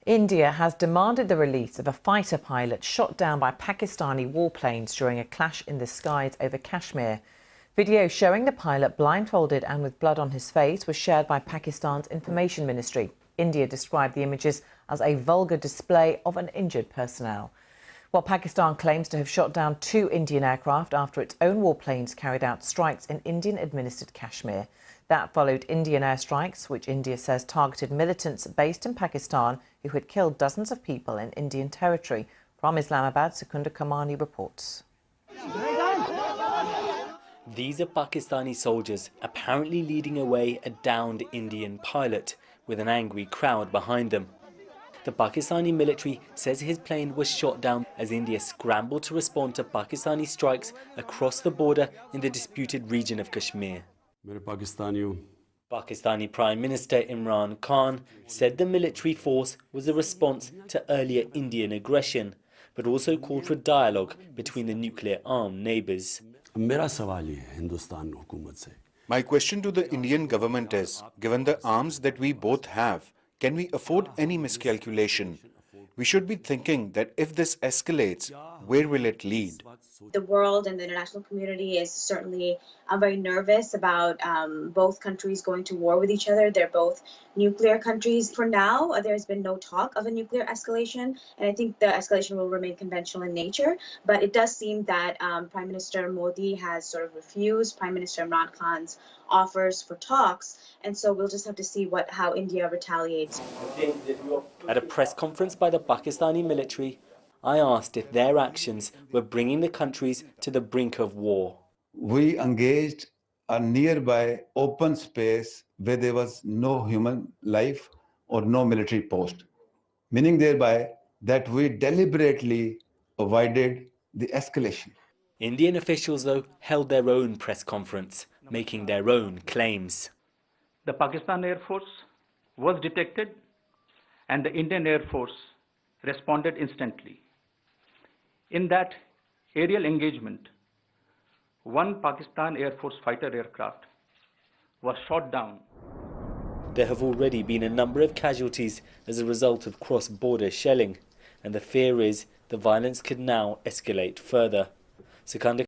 India has demanded the release of a fighter pilot shot down by Pakistani warplanes during a clash in the skies over Kashmir. Video showing the pilot blindfolded and with blood on his face was shared by Pakistan's information ministry. India described the images as a vulgar display of an injured personnel. While Pakistan claims to have shot down 2 Indian aircraft after its own warplanes carried out strikes in Indian-administered Kashmir. That followed Indian airstrikes, which India says targeted militants based in Pakistan who had killed dozens of people in Indian territory. From Islamabad, Secunda Kamani reports. These are Pakistani soldiers apparently leading away a downed Indian pilot with an angry crowd behind them. The Pakistani military says his plane was shot down as India scrambled to respond to Pakistani strikes across the border in the disputed region of Kashmir. Pakistani Prime Minister Imran Khan said the military force was a response to earlier Indian aggression, but also called for dialogue between the nuclear-armed neighbours. My question to the Indian government is, given the arms that we both have, can we afford any miscalculation? We should be thinking that if this escalates, where will it lead? The world and the international community is certainly very nervous about both countries going to war with each other. They're both nuclear countries. For now, there's been no talk of a nuclear escalation, and I think the escalation will remain conventional in nature. But it does seem that Prime Minister Modi has sort of refused Prime Minister Imran Khan's offers for talks, and so we'll just have to see how India retaliates. At a press conference by the Pakistani military, I asked if their actions were bringing the countries to the brink of war. We engaged a nearby open space where there was no human life or no military post, meaning thereby that we deliberately avoided the escalation. Indian officials, though, held their own press conference, making their own claims. The Pakistan Air Force was detected and the Indian Air Force responded instantly. In that aerial engagement, 1 Pakistan Air Force fighter aircraft was shot down. There have already been a number of casualties as a result of cross-border shelling, and the fear is the violence could now escalate further. Secunda